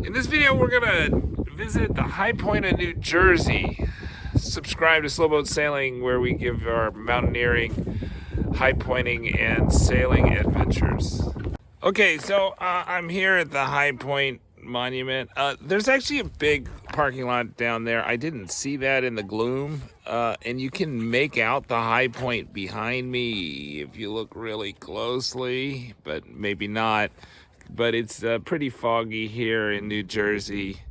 In this video, we're gonna visit the high point of New Jersey. Subscribe to Slowboat Sailing, where we give our mountaineering, high pointing, and sailing adventures. Okay, so I'm here at the High Point Monument. There's actually a big parking lot down there. I didn't see that in the gloom, and you can make out the high point behind me if you look really closely, but maybe not. But it's pretty foggy here in New Jersey.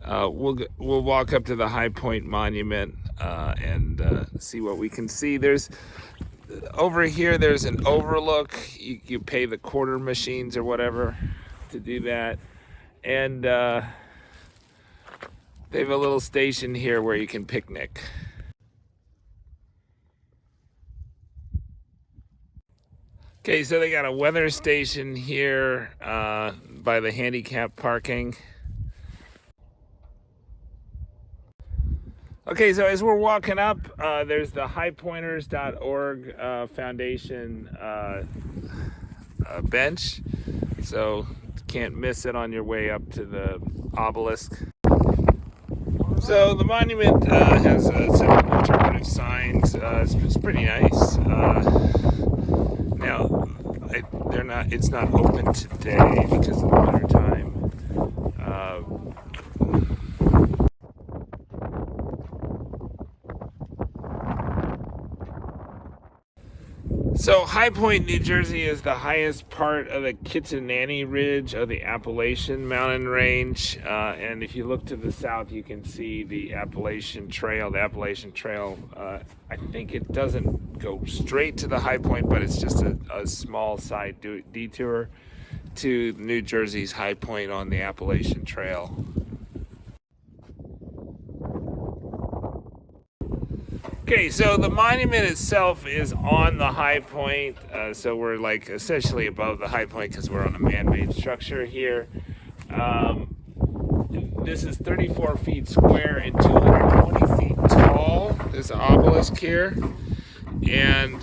We'll walk up to the High Point Monument and see what we can see. Over here there's an overlook. You pay the quarter machines or whatever to do that, and they have a little station here where you can picnic. Okay, so they got a weather station here by the handicap parking. Okay, so as we're walking up, there's the highpointers.org Foundation bench, so can't miss it on your way up to the obelisk. So the monument has several interpretive signs. It's pretty nice. Now, it's not open today because of the winter time. So High Point, New Jersey is the highest part of the Kitsanani Ridge of the Appalachian Mountain Range. And if you look to the south, you can see the Appalachian Trail. The Appalachian Trail, I think it doesn't go straight to the High Point, but it's just a small side detour to New Jersey's High Point on the Appalachian Trail. Okay, so the monument itself is on the high point, so we're like essentially above the high point because we're on a man-made structure here. This is 34 feet square and 220 feet tall. There's an obelisk here, and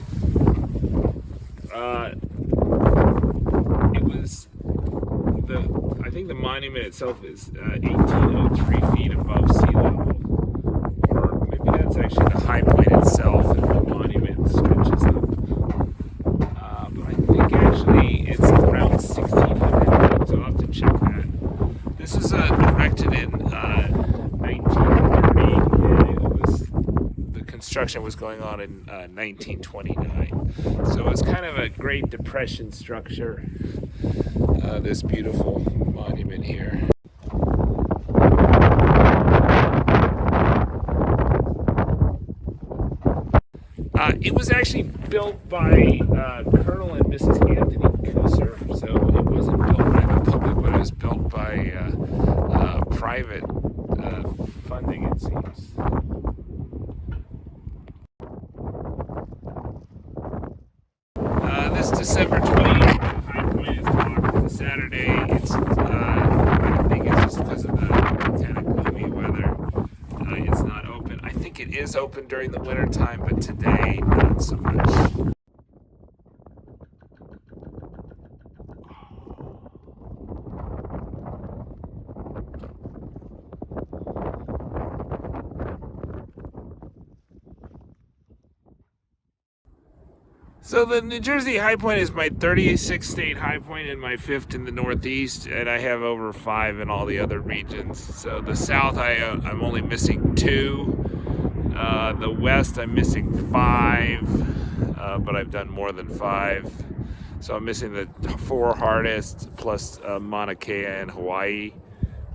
I think the monument itself is 1,803 feet above sea level. That's actually the high point itself, and the monument stretches up. But I think actually it's around 1,600 feet, so I'll have to check that. This was erected in 1930, and the construction was going on in 1929. So it's kind of a Great Depression structure, this beautiful monument here. It was actually built by Colonel and Mrs. Anthony Cooser, so it wasn't built by the public, but it was built by private funding, it seems. This December 20th, High Point is blocked. It's a Saturday. It's I think it's just because of the kind of gloomy weather. It's not open. I think it is open during the winter time, but today not so much. So the New Jersey High Point is my 36th state high point and my 5th in the Northeast, and I have over 5 in all the other regions. So the South, I'm only missing 2. The West, I'm missing 5, but I've done more than 5. So I'm missing the 4 hardest, plus Mauna Kea in Hawaii,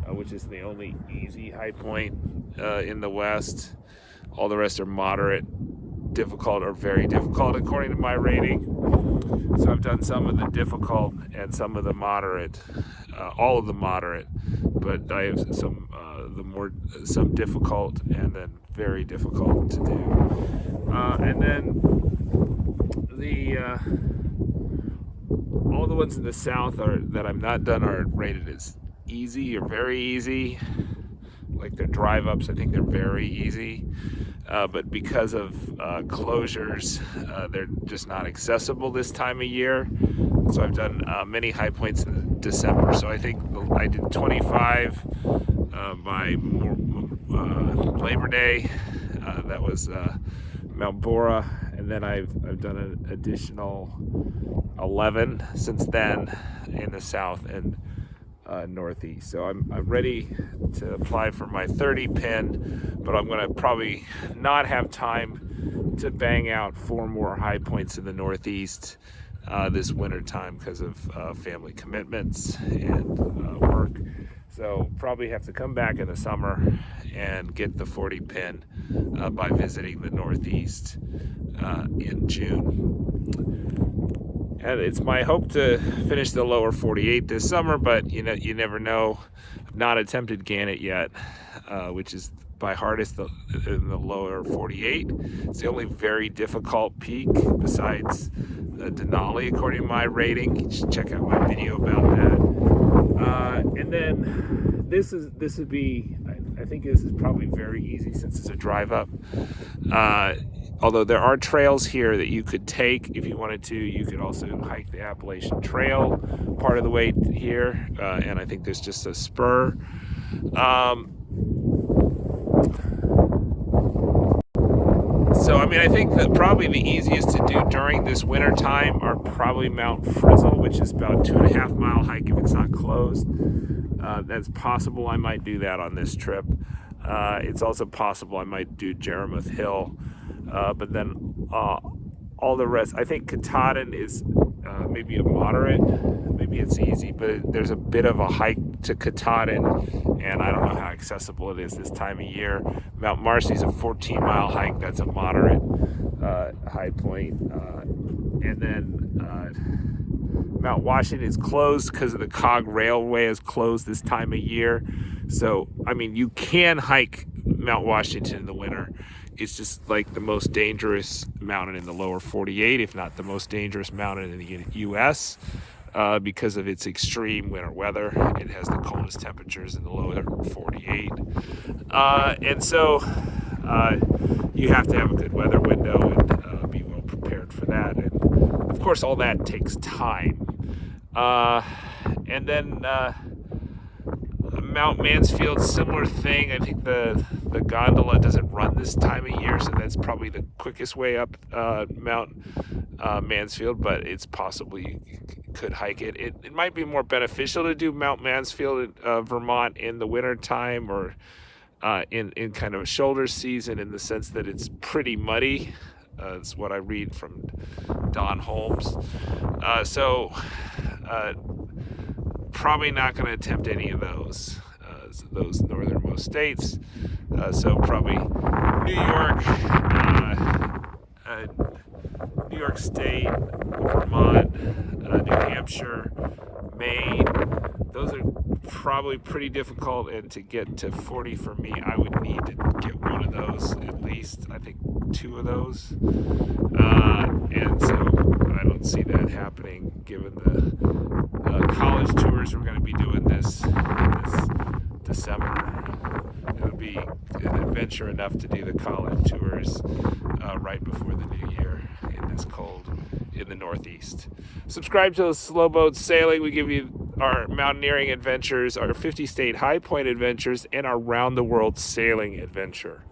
which is the only easy high point in the West. All the rest are moderate, difficult, or very difficult according to my rating. So I've done some of the difficult and some of the moderate, all of the moderate, but I have some difficult and then very difficult to do. And then all the ones in the south that I've not done are rated as easy or very easy. Like their drive ups, I think they're very easy. But because of closures, they're just not accessible this time of year. So I've done many high points in December. So I think I did 25 by Labor Day. That was Mount Bora, and then I've done an additional 11 since then in the south and northeast. So I'm ready to apply for my 30 pin, but I'm going to probably not have time to bang out 4 more high points in the northeast this winter time because of family commitments and work. So probably have to come back in the summer and get the 40 pin by visiting the northeast in June. And it's my hope to finish the lower 48 this summer, but you never know. I've not attempted Gannett yet, which is by hardest in the lower 48. It's the only very difficult peak besides Denali, according to my rating. You should check out my video about that. And then this would be, I think this is probably very easy since it's a drive up. Although there are trails here that you could take if you wanted to. You could also hike the Appalachian Trail part of the way here, and I think there's just a spur. So I mean, I think that probably the easiest to do during this winter time are probably Mount Frizzle, which is about 2.5 mile hike if it's not closed. That's possible I might do that on this trip. It's also possible I might do Jeremuth Hill. But then all the rest, I think Katahdin is maybe a moderate, maybe it's easy, but there's a bit of a hike to Katahdin, and I don't know how accessible it is this time of year. Mount Marcy's a 14-mile hike, that's a moderate high point. And then Mount Washington is closed because of the Cog Railway is closed this time of year. So, I mean, you can hike Mount Washington in the winter. It's just like the most dangerous mountain in the lower 48, if not the most dangerous mountain in the U.S. Because of its extreme winter weather. It has the coldest temperatures in the lower 48. And so you have to have a good weather window and be well prepared for that. And of course, all that takes time. And then Mount Mansfield, similar thing. I think the gondola doesn't run this time of year, so that's probably the quickest way up Mount Mansfield, but it's possible you could hike it. It might be more beneficial to do Mount Mansfield, Vermont in the winter time or in kind of a shoulder season, in the sense that it's pretty muddy. It's what I read from Don Holmes. So probably not going to attempt any of those northernmost states. So probably New York State, Vermont, New Hampshire, Maine. Those are probably pretty difficult, and to get to 40 for me, I would need to get one of those at least. I think 2 of those. And so I don't see that happening given the college tours we're going to be doing this December. It would be an adventure enough to do the college tours right before the new year in this cold in the Northeast. Subscribe to Slow Boat Sailing. We give you our mountaineering adventures, our 50-state high point adventures, and our round-the-world sailing adventure.